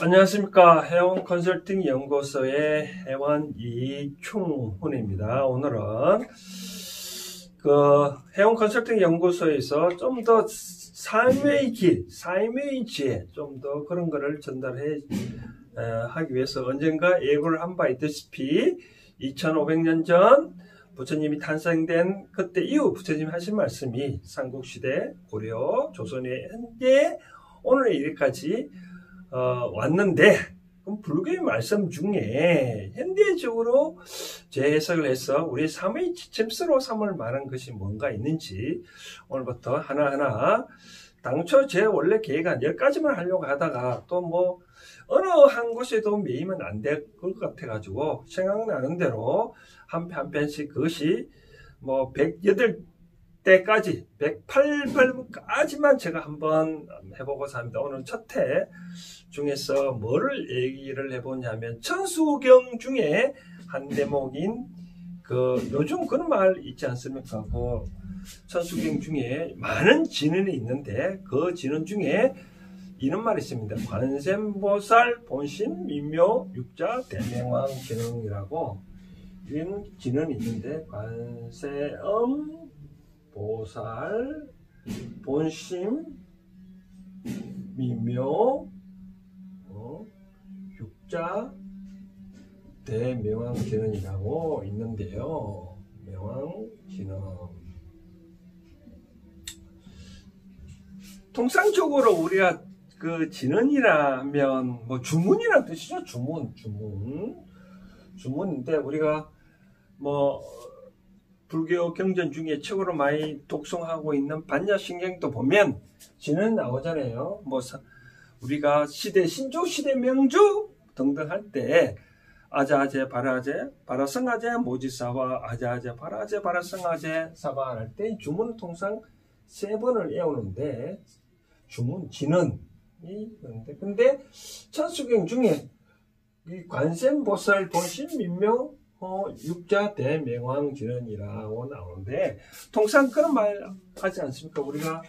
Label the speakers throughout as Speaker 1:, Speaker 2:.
Speaker 1: 안녕하십니까. 해원 컨설팅 연구소의 해원 이충훈입니다. 오늘은 해원 컨설팅 연구소에서 좀 더 삶의 길, 삶의 지혜, 좀 더 그런 거를 전달해 하기 위해서 언젠가 예고를 한 바 있다시피 2500년 전 부처님이 탄생된 그때 이후 부처님이 하신 말씀이 삼국시대, 고려, 조선의 현재 오늘의 일까지 왔는데, 그럼 불교의 말씀 중에 현대적으로 재해석을 해서 우리 삶의 지침서로 삼을 만한 것이 뭔가 있는지 오늘부터 하나하나, 당초 제 원래 계획은 10가지만 하려고 하다가 또 뭐 어느 한 곳에도 매이면 안 될 것 같아가지고 생각나는 대로 한 편씩 그것이 뭐 108때까지 108번까지만 제가 한번 해보고자 합니다. 오늘 첫 회 중에서 뭐를 얘기를 해보냐면 천수경 중에 한 대목인 요즘 그런 말 있지 않습니까? 천수경 중에 많은 진언이 있는데 그 진언 중에 이런 말이 있습니다. 관세음보살 본신 민묘 육자 대명왕 진언이라고 이런 진언이 있는데, 관세음보살 본심 민묘 육자 대명왕진언이라고 있는데요. 명왕진언. 통상적으로 우리가 그 진언이라 하면 뭐 주문이라는 뜻이죠. 주문인데 우리가 뭐 불교 경전 중에 최고로 많이 독송하고 있는 반야신경도 보면 진언 나오잖아요. 뭐 우리가 신조 시대 명주 등등 할 때 아자아제 바라제 바라성아제 모지사바 아자아제 바라제 바라성아제 사바 할 때 주문은 통상 3번을 외우는데 주문 진언이 있는데, 근데 천수경 중에 이 관세음보살 본심 민묘 육자 대명왕 진언이라고 나오는데, 통상 그런 말 하지 않습니까? 우리가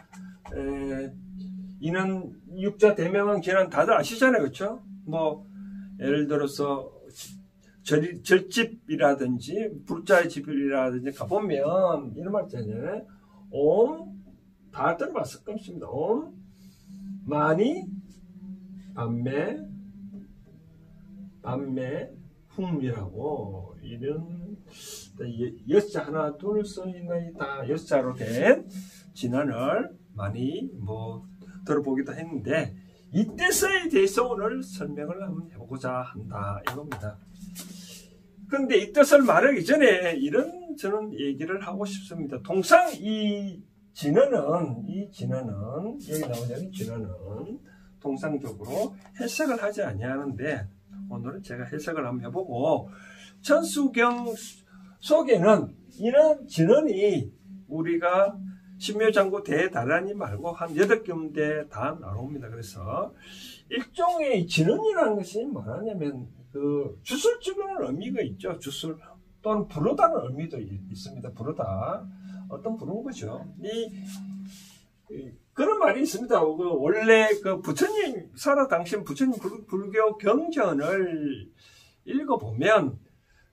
Speaker 1: 이는 육자 대명왕 진언 다들 아시잖아요, 그렇죠? 뭐 예를 들어서 절집이라든지 불자의 집이라든지 가보면 이런 말 있잖아요. 옴, 다 들어봤을 겁니다. 옴 마니 밤매 훔이라고 이런 여자 하나 둘 써있는 다 여자로 된 진언을 많이 뭐 들어보기도 했는데, 이 뜻에 대해서 오늘 설명을 한번 해보고자 한다 이겁니다. 그런데 이 뜻을 말하기 전에 이런 저는 얘기를 하고 싶습니다. 통상 이 진언은 여기 나오는 진언은 통상적으로 해석을 하지 아니하는데, 오늘은 제가 해석을 한번 해보고, 천수경 속에는 이런 진언이 우리가 신묘장구 대다란이 말고 한 8군데 다 나옵니다. 그래서 일종의 진언이라는 것이 뭐냐면 주술 주는 의미가 있죠. 주술 또는 부르다는 의미도 있습니다. 부르다, 어떤 부르는 거죠. 그런 말이 있습니다. 원래 부처님 살아 당신 부처님 불교 경전을 읽어보면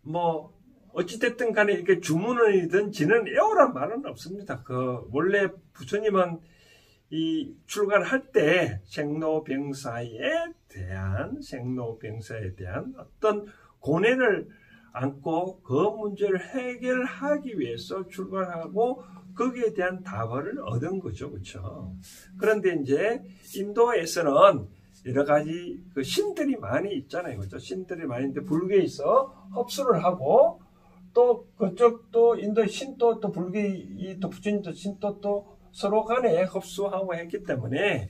Speaker 1: 뭐 어찌됐든 간에 이렇게 주문이든 진언 외우란 말은 없습니다. 원래 부처님은 이 출가할 때 생로병사에 대한 어떤 고뇌를 안고 그 문제를 해결하기 위해서 출가하고 거기에 대한 답을 얻은 거죠. 그렇죠? 그런데 이제 인도에서는 여러 가지 신들이 많이 있잖아요. 그렇죠? 신들이 많이 있는데 불교에서 흡수를 하고, 또 그쪽도 인도의 신도 또 불교의 또 부처님도 신도 또 서로 간에 흡수하고 했기 때문에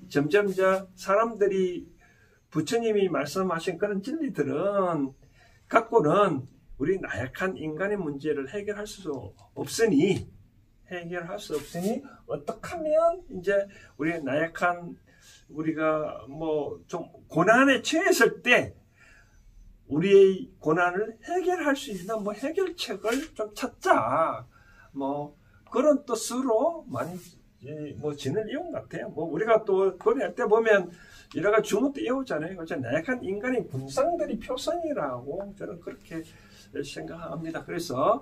Speaker 1: 점점 이제 사람들이 부처님이 말씀하신 그런 진리들은 갖고는 우리 나약한 인간의 문제를 해결할 수 없으니 어떻게 하면 이제 우리 나약한 우리가 뭐 좀 고난에 처했을 때 우리의 고난을 해결할 수 있는 해결책을 좀 찾자, 뭐 그런 뜻으로 많이 뭐 진을 이온 것 같아요. 뭐 우리가 또 거리할 때 보면 여러 가지 주문도 이오잖아요. 그렇죠? 나약한 인간의 군상들이 표성이라고 저는 그렇게 생각합니다. 그래서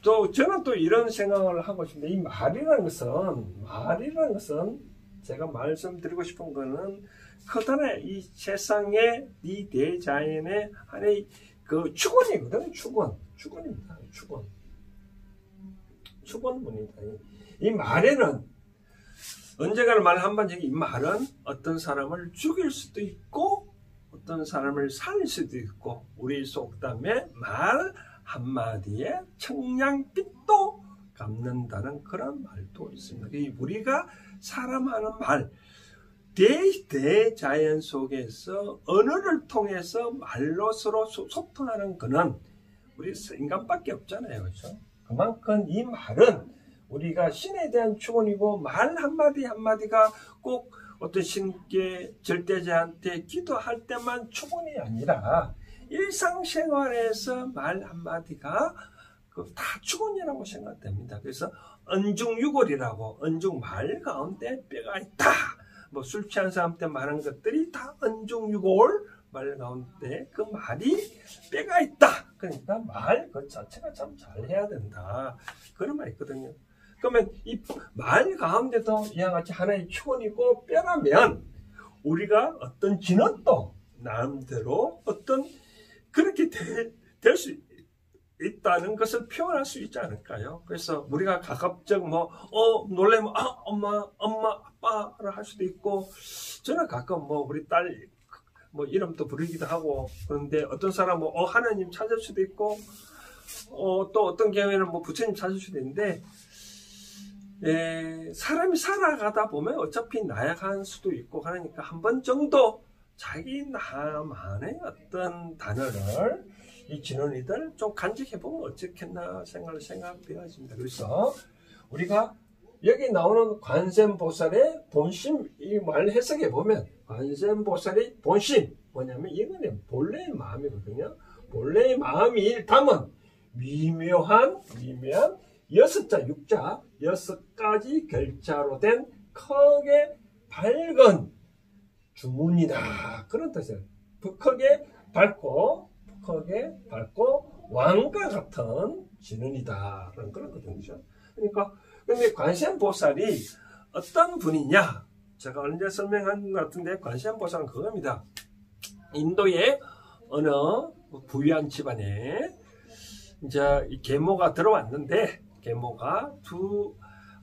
Speaker 1: 또 저는 또 이런 생각을 하고 싶은데, 이 말이라는 것은 제가 말씀드리고 싶은 거는 커다란 이 세상의 이 대자연의 하나의 그 축원이거든요. 축원입니다. 축원문입니다. 이 말에는 언젠가는 말 한마디, 이 말은 어떤 사람을 죽일 수도 있고 어떤 사람을 살릴 수도 있고, 우리 속담에 말 한마디에 청량빛도 갚는다는 그런 말도 있습니다. 우리가 사람 하는 말, 대자연 속에서 언어를 통해서 말로 서로 소통하는 거는 우리 인간밖에 없잖아요. 그렇죠? 그만큼 이 말은 우리가 신에 대한 축원이고, 말 한마디 한마디가 꼭 어떤 신께 절대자한테 기도할 때만 축원이 아니라 일상생활에서 말 한마디가 다 축원이라고 생각됩니다. 그래서 언중유골이라고, 언중말 가운데 뼈가 있다. 뭐 술 취한 사람 때 말한 것들이 다 언중유골 말 가운데 그 말이 뼈가 있다. 그러니까 말 그 자체가 참 잘해야 된다. 그런 말이 있거든요. 그러면 이 말 가운데도 이와 같이 하나의 축원이고 뼈라면, 우리가 어떤 진언도 나름대로 어떤 그렇게 될 수 있다는 것을 표현할 수 있지 않을까요? 그래서 우리가 가급적 놀래면 엄마 아빠를 할 수도 있고, 저는 가끔 우리 딸 이름도 부르기도 하고, 그런데 어떤 사람은 하나님 찾을 수도 있고, 또 어떤 경우에는 부처님 찾을 수도 있는데, 사람이 살아가다 보면 어차피 나약할 수도 있고 하니까 한 번 정도 자기 나만의 어떤 단어를 이 진원이들 좀 간직해보면 어떻겠나 생각되어집니다. 그래서 우리가 여기 나오는 관세음보살의 본심, 이 말 해석해보면 관세음보살의 본심 뭐냐면 이거는 본래의 마음이거든요. 본래의 마음이 담은 미묘한 6자 6자 6가지 결자로 된 크게 밝은 주문이다. 그런 뜻이에요. 크게 밝고 왕과 같은 진언이다. 그런 뜻이죠. 그러니까 근데 관세음보살이 어떤 분이냐? 제가 언제 설명한 것 같은데, 관세음보살은 그겁니다. 인도의 어느 부유한 집안에 이제 이 계모가 들어왔는데, 계모가 두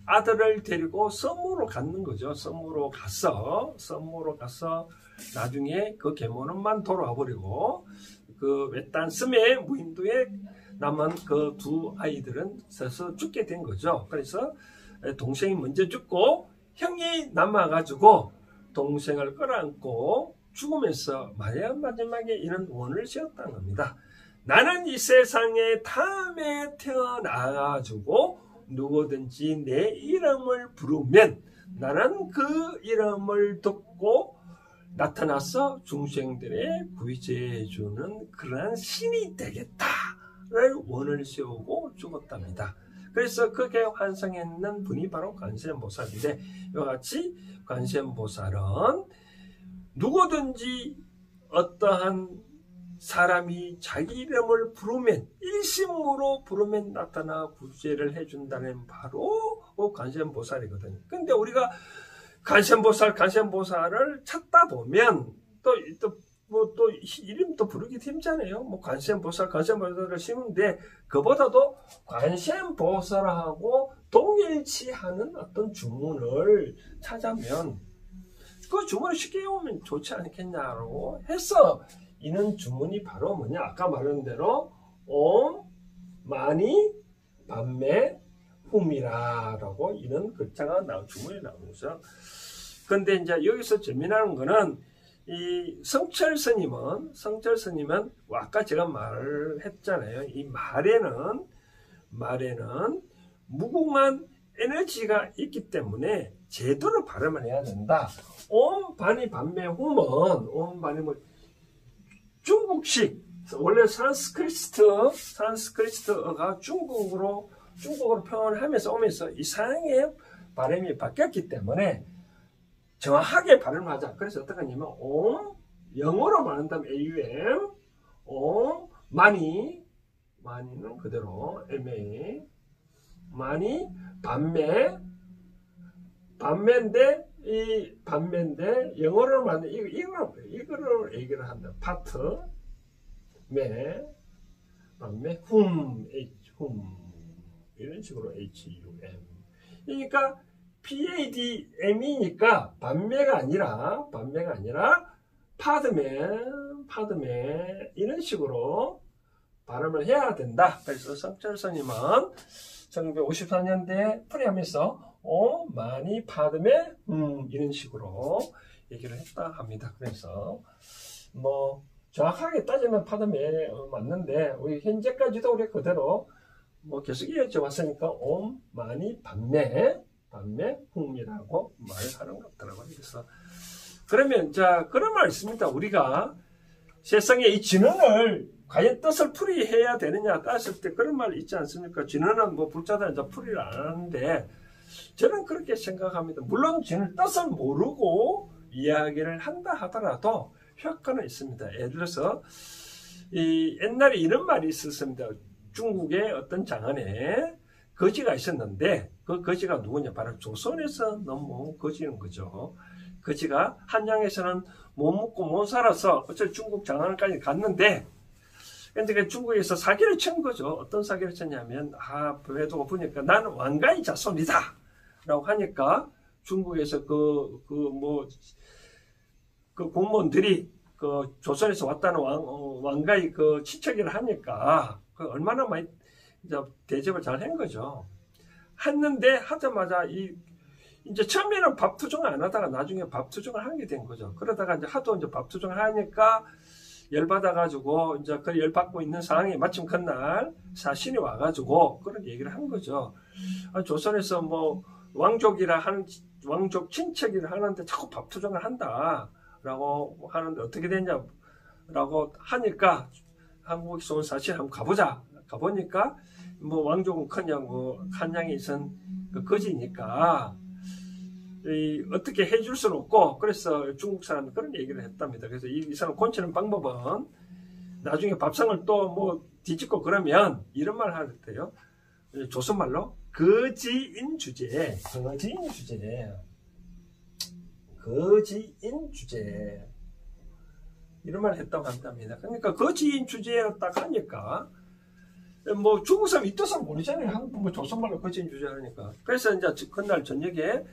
Speaker 1: 아들을 데리고 섬으로 갔는 거죠. 섬으로 가서 나중에 그 계모는만 돌아와 버리고, 그 외딴 섬에 무인도에 남은 그 두 아이들은 서서 죽게 된 거죠. 그래서 동생이 먼저 죽고 형이 남아가지고 동생을 끌어안고 죽으면서 마지막에 이런 원을 지었다는 겁니다. 나는 이 세상에 다음에 태어나가지고 누구든지 내 이름을 부르면 나는 그 이름을 듣고 나타나서 중생들의 구제해주는 그러한 신이 되겠다를 원을 세우고 죽었답니다. 그래서 그게 환생했는 분이 바로 관세음보살인데, 이와 같이 관세음보살은 누구든지 어떠한 사람이 자기 이름을 부르면, 일심으로 부르면 나타나 구제를 해준다는 바로 관세음보살이거든요. 근데 우리가 관세음보살을 찾다 보면 또 이름도 부르기 힘잖아요. 관세음보살을 심는데, 그보다도 관세음보살하고 동일치하는 어떤 주문을 찾으면 그 주문을 쉽게 외우면 좋지 않겠냐고 해서, 이는 주문이 바로 뭐냐? 아까 말한 대로 옴 마니 밤매 훔이라라고 이런 글자가 주문이 나오는 거죠. 그런데 이제 여기서 재미나는 거는, 이 성철 스님은 아까 제가 말을 했잖아요. 이 말에는 무궁한 에너지가 있기 때문에 제대로 발음을 해야 된다. 옴 바니 밤매 훔은 중국식, 원래 산스크리트어가 중국어로 표현을 하면서 오면서 이상하게 발음이 바뀌었기 때문에 정확하게 발음하자. 그래서 어떻게 하냐면 영어로 말한다면 AUM 많이는 그대로 MA 많이 반매인데 이 반매인데 영어로 말하면 이거를 얘기를 한다. 파트 반매 이런 식으로 HUM 그러니까 PADM이니까 반매가 아니라 파드맨 이런 식으로 발음을 해야 된다. 그래서 성철 스님은 1954년대에 풀이하면서 많이 파드맨 이런 식으로 얘기를 했다 합니다. 그래서 뭐 정확하게 따지면 파드맨 맞는데 우리 현재까지도 우리 그대로 뭐 계속 이어져 왔으니까 많이 반매 이라고 말하는 것 같더라고요. 그래서 그러면 자 그런 말 있습니다. 우리가 세상에 이 진언을 과연 뜻을 풀이해야 되느냐 따졌을 때 그런 말 있지 않습니까? 진언은 뭐 불자다 이제 풀이를 안 하는데 저는 그렇게 생각합니다. 물론 진언 뜻을 모르고 이야기를 한다 하더라도 효과는 있습니다. 예를 들어서 이 옛날에 이런 말이 있었습니다. 중국의 어떤 장안에 거지가 있었는데 그 거지가 누구냐? 바로 조선에서 너무 거지는 거죠. 거지가 한양에서는 못 먹고 못 살아서 어차피 중국 장안까지 갔는데 근데 그 중국에서 사기를 친 거죠. 어떤 사기를 쳤냐면 배도 고프니까 나는 왕가의 자손이다 라고 하니까 중국에서 그 공무원들이 그 조선에서 왔다는 왕가의 그 친척이라 하니까 그 얼마나 많이 이제 대접을 잘 한 거죠. 했는데 하자마자 이제 처음에는 밥 투정을 안 하다가 나중에 밥 투정을 하게 된 거죠. 그러다가 이제 하도 이제 밥 투정을 하니까 열받아가지고 이제 그 열받고 있는 상황에 마침 그날 사신이 와가지고 그런 얘기를 한 거죠. 조선에서 뭐 왕족 친척이라 하는데 자꾸 밥 투정을 한다라고 하는데 어떻게 됐냐라고 하니까 한국에서 온 사신 한번 가보니까 뭐 왕족은 그냥 뭐 한양에 있은 그 거지니까 어떻게 해줄 수는 없고 그래서 중국 사람이 그런 얘기를 했답니다. 그래서 이 사람 고치는 방법은 나중에 밥상을 또 뭐 뒤집고 그러면 이런 말을 하랬대요. 조선말로 거지인 주제 이런 말을 했다고 한답니다. 그러니까 거지인 주제로 딱 하니까 뭐 중국 사람 이 뜻은 모르잖아요. 한국 뭐 조선말로 거지인 주제 하니까 그래서 이제 그날 저녁에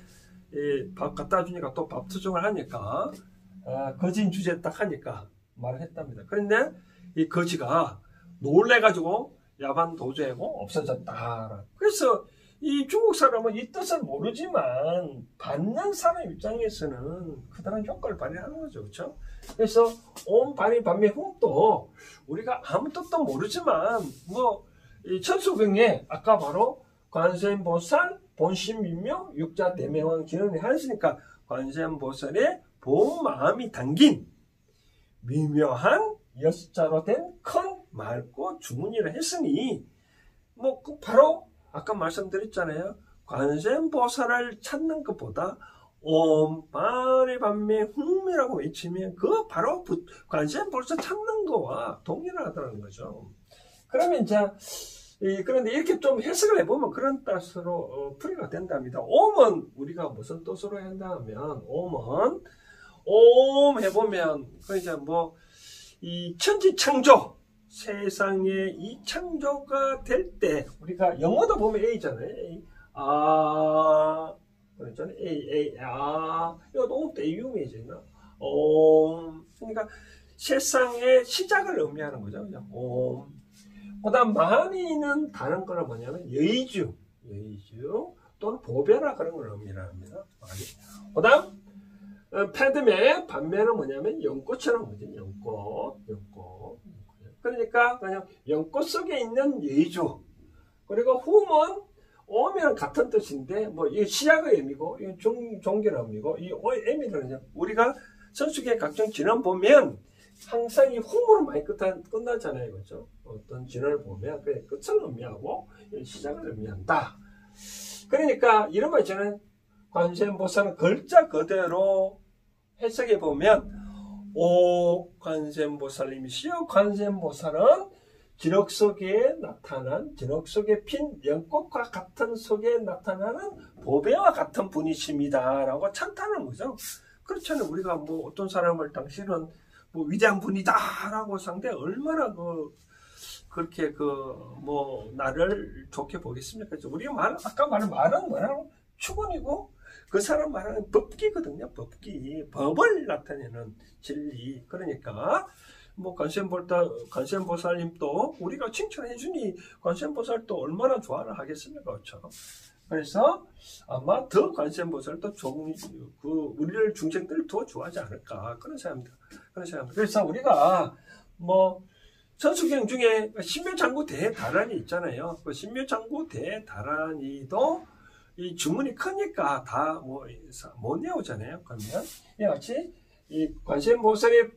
Speaker 1: 밥 갖다 주니까 또 밥 투정을 하니까 거지인 주제 딱 하니까 말을 했답니다. 그런데 이 거지가 놀래가지고 야반 도주하고 없어졌다. 그래서 이 중국 사람은 이 뜻을 모르지만 받는 사람 입장에서는 그다란 효과를 발휘하는 거죠. 그렇죠? 그래서 반매 흠도 우리가 아무 뜻도 모르지만 뭐 이 천수경에 아까 바로 관세음보살 본심민명 육자대명왕 기원을 하시니까 관세음보살의 본 마음이 담긴 미묘한 여자로 된 큰 맑고 주문이라 했으니 뭐 바로 아까 말씀드렸잖아요. 관세음보살을 찾는 것보다 반의 반매 흠이라고 외치면 그 바로 관세음보살 찾는 거와 동일하다는 거죠. 그러면 그런데 이렇게 좀 해석을 해보면 그런 뜻으로 풀이가 된답니다. 옴은 우리가 무슨 뜻으로 한다 하면 옴은 해보면 그 이제 뭐 이 천지창조 세상에 이 창조가 될 때 우리가 영어도 보면 A잖아요. 그랬잖아요. 이것도 옴도 A음이잖아. 그러니까 세상의 시작을 의미하는 거죠. 그냥 그 다음 많이는 다른 거는 뭐냐면 여의주 또는 보배라 그런 걸 의미합니다. 그 다음 반매는 뭐냐면 연꽃처럼 거죠. 연꽃. 그러니까 그냥 연꽃 속에 있는 여의주. 그리고 흠은 오면 같은 뜻인데 뭐 이 시작의 의미고 이 종교의 의미고 이 의미는 우리가 선수계 각종 진언 보면 항상 이 흠으로 많이 끝나잖아요. 그렇죠? 어떤 진언을 보면 그 끝을 의미하고 시작을 의미한다. 그러니까 이런 말 있잖아요. 관세음보살은 글자 그대로 해석해 보면 오 관세음보살님이시여 관세음보살은 진흙 속에 나타난 진흙 속에 핀 연꽃과 같은 속에 나타나는 보배와 같은 분이십니다 라고 찬탄하는 거죠. 그렇잖아요. 우리가 뭐 어떤 사람을 당신은 뭐 위대한 분이다 라고 상대 얼마나 그렇게 뭐 나를 좋게 보겠습니까? 우리가 아까 말한 말은 뭐라고? 축원이고 그 사람 말하는 법기거든요. 법기. 법을 나타내는 진리. 그러니까 뭐 관세음보살님도 우리가 칭찬해 주니 관세음보살도 얼마나 좋아를 하겠습니까? 그렇죠? 그래서 아마 더 관세음보살도 우리를 중생들을 더 좋아하지 않을까 그런 생각입니다. 그래서 우리가 뭐 천수경 중에 신묘장구 대다란이 있잖아요. 그 신묘장구 대다란이도 이 주문이 크니까 다 못 내오잖아요. 그러면 이 같이 이 관세음보살의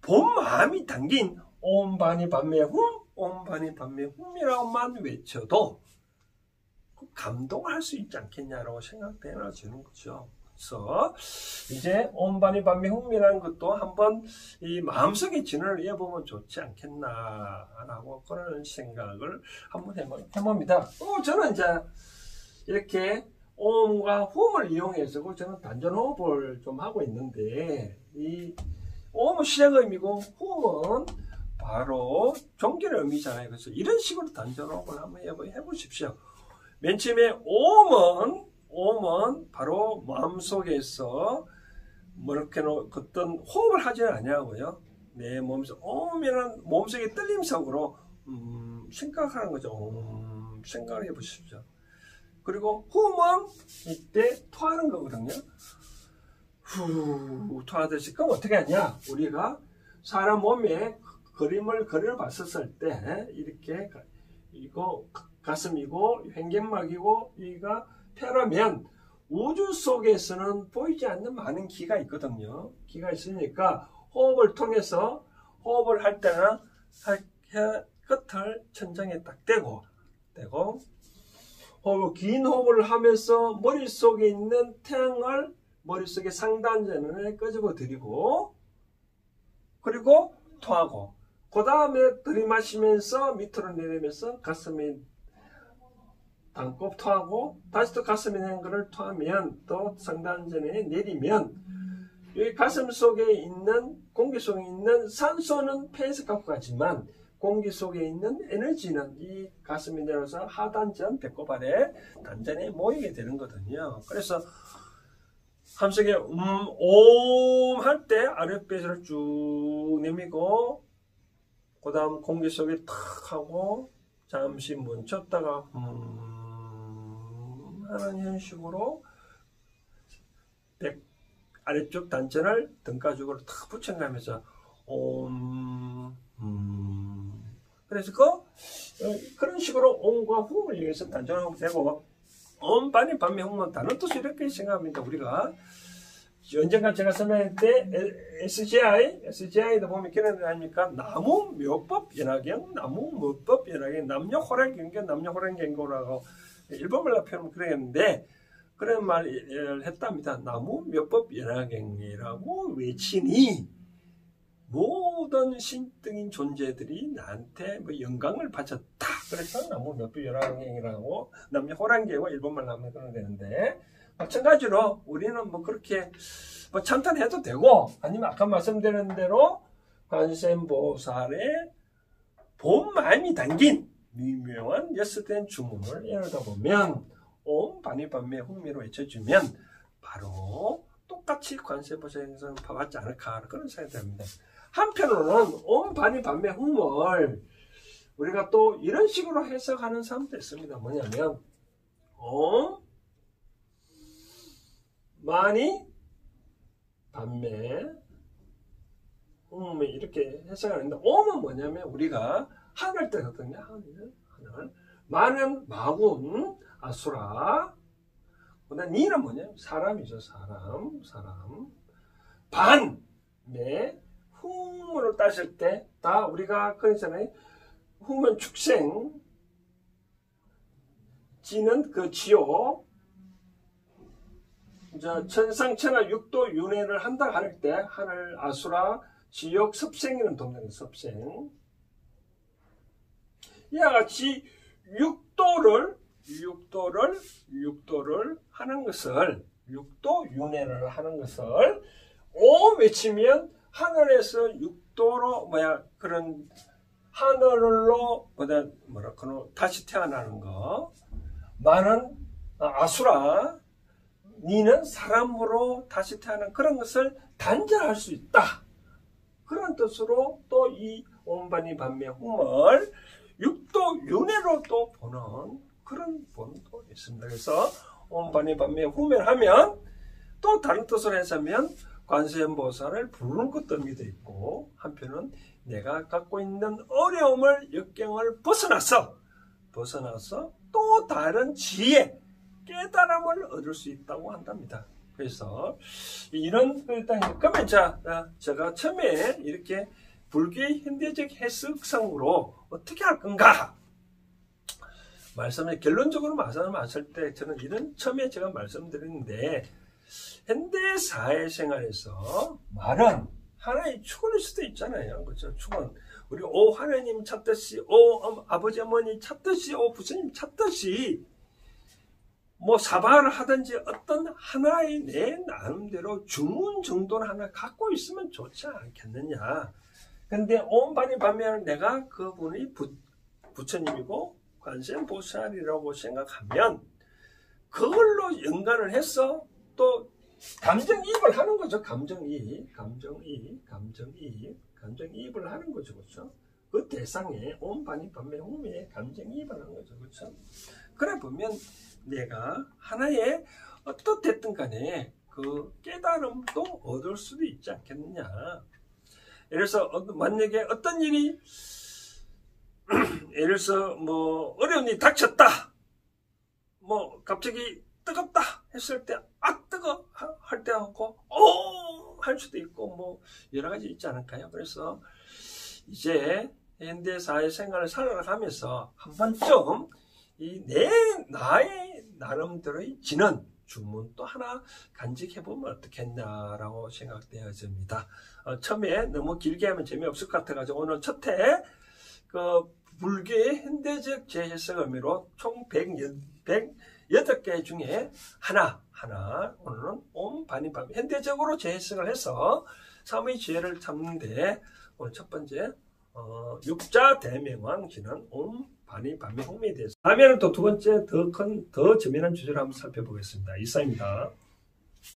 Speaker 1: 본 마음이 담긴 옴바니 밤매훔, 옴바니 밤매훔이라고만 외쳐도 감동할 수 있지 않겠냐라고 생각되어지는 거죠. 그래서 이제 옴바니 밤매훔이라는 것도 한번 이 마음속에 진을 해보면 좋지 않겠나라고 그런 생각을 한번 해봅니다. 저는 이제 이렇게 옴과 훔을 이용해서 저는 단전호흡을 좀 하고 있는데 이 옴은 시작 의미고 훔은 바로 종결의 의미잖아요. 그래서 이런 식으로 단전호흡을 한번 해보십시오. 맨 처음에 옴은 바로 마음속에서 이렇게 어떤 호흡을 하지 않냐고요. 내 몸에서 옴이라는 몸속의 떨림속으로 생각하는 거죠. 생각을 해보십시오. 그리고 훔은 이때 토하는 거거든요. 후 토하듯이. 그럼 어떻게 하냐? 우리가 사람 몸에 그림을 봤었을 때 이렇게 이거 가슴이고 횡격막이고 이가 폐라면 우주 속에서는 보이지 않는 많은 기가 있거든요. 기가 있으니까 호흡을 통해서 호흡을 할 때는 끝을 천장에 딱 대고 긴 호흡을 하면서 머릿속에 있는 태양을 머릿속에 상단전에 끄집어 드리고 그리고 토하고 그 다음에 들이마시면서 밑으로 내리면서 가슴에 담고 토하고 다시 또 가슴에 있는 것을 토하면 또 상단전에 내리면 이 가슴 속에 있는 공기 속에 있는 산소는 폐에서 갖고 가지만 공기 속에 있는 에너지는 이 가슴이 내려서 하단전 배꼽 아래 단전에 모이게 되는 거거든요. 그래서 함속에 옴 할 때 아랫배를 쭉 내밀고 그 다음 공기 속에 탁 하고 잠시 멈췄다가 하는 이런 식으로 아래쪽 단전을 등가죽으로 탁 붙여가면서 그래서 그런 식으로 옴과 훔을 이용해서 단전하면 되고 옴바니 밤매훔은 다른 뜻이 이렇게 생각합니다. 우리가 언젠가 제가 설명할 때 SGI도 보면 걔네들 아닙니까? 나무 묘법 연화경, 나무 묘법 연화경, 남녀 호랑경고, 남녀 호랑경고라고 일본말로 표현하면 그러겠는데 그런 말을 했답니다. 나무 묘법 연화경이라고 외치니 모든 신등인 존재들이 나한테 영광을 바쳤다. 그래서 나무 묘법 연화경이라고 남녀 호랑경고 일본말로 하면 그러면 되는데 마찬가지로 우리는 그렇게 찬탄해도 되고 아니면 아까 말씀드린 대로 관세음보살의 본 마음이 담긴 미묘한 여섯된 주문을 예르다 보면 옴 바니 밤매 훔미로 외쳐주면 바로 똑같이 관세음보살에서 봐왔지 않을까 그런 생각이 듭니다. 한편으로는 옴 바니 밤매 훔을 우리가 또 이런 식으로 해석하는 사람도 있습니다. 뭐냐면 옴 많이 밤매 이렇게 해석하는데 옴은 뭐냐면 우리가 하늘 때거든요. 하늘 많은 마군 아수라 그다음 니는 뭐냐면 사람이죠. 사람 반매 훔으로 따질 때 다 우리가 그러잖아요. 훔은 축생 지는 그 지옥 이제 천상천하 육도 윤회를 한다 할 때 하늘 아수라 지옥 섭생이는 돕는 섭생. 이와 같이 육도를 하는 것을 육도 윤회를 하는 것을 오 외치면 하늘에서 육도로 그런 하늘로 다시 태어나는 거. 많은 아수라 니는 사람으로 다시 태어난 그런 것을 단절할 수 있다. 그런 뜻으로 또 이 옴바니 밤의 hum을 육도 윤회로 또 보는 그런 본도 있습니다. 그래서 옴바니 밤의 hum을 하면 또 다른 뜻으로 해서면 관세음보살을 부르는 것도 의미도 있고, 한편은 내가 갖고 있는 어려움을 역경을 벗어나서 또 다른 지혜, 깨달음을 얻을 수 있다고 한답니다. 그래서 이런 그러면 제가 처음에 이렇게 불교의 현대적 해석상으로 어떻게 할 건가 결론적으로 말씀하실 때 저는 이런 처음에 제가 말씀드렸는데, 현대 사회생활에서 말은 하나의 축원일 수도 있잖아요. 그렇죠? 축원. 우리 오 하나님 찾듯이, 오 아버지 어머니 찾듯이, 오 부처님 찾듯이 사바를 하든지 어떤 하나의 내 나름대로 주문 정도는 하나 갖고 있으면 좋지 않겠느냐. 근데 옴바니 밤에는 내가 그분이 부처님이고 관세음보살이라고 생각하면 그걸로 연관을 해서 또 감정이입을 하는 거죠. 감정이입을 하는 거죠. 그렇죠? 그 대상에 옴바니 밤에 hum에 감정이입을 하는 거죠. 그렇죠? 그래 보면 내가 하나의 어떻든 간에 그 깨달음도 얻을 수도 있지 않겠느냐. 예를 들어서 만약에 어떤 일이 예를 들어서 어려운 일이 닥쳤다. 갑자기 뜨겁다 했을 때 뜨거 할 때 하고 할 수도 있고 여러 가지 있지 않을까요? 그래서 이제 현대 사회 생활을 살아가면서 한 번쯤 나의 나름대로의 지는 주문도 하나 간직해보면 어떻겠냐라고 생각되어집니다. 처음에 너무 길게 하면 재미없을 것 같아가지고 오늘 첫해 불교의 현대적 재해석 의미로 총 108개 중에 하나 오늘은 옴바니밤 현대적으로 재해석을 해서 삼의 지혜를 찾는데 오늘 첫 번째 육자 대명왕 지는 옴바니밤의 hum에 대해서, 다음에는 또 두 번째 더 재미난 주제를 한번 살펴보겠습니다. 이상입니다.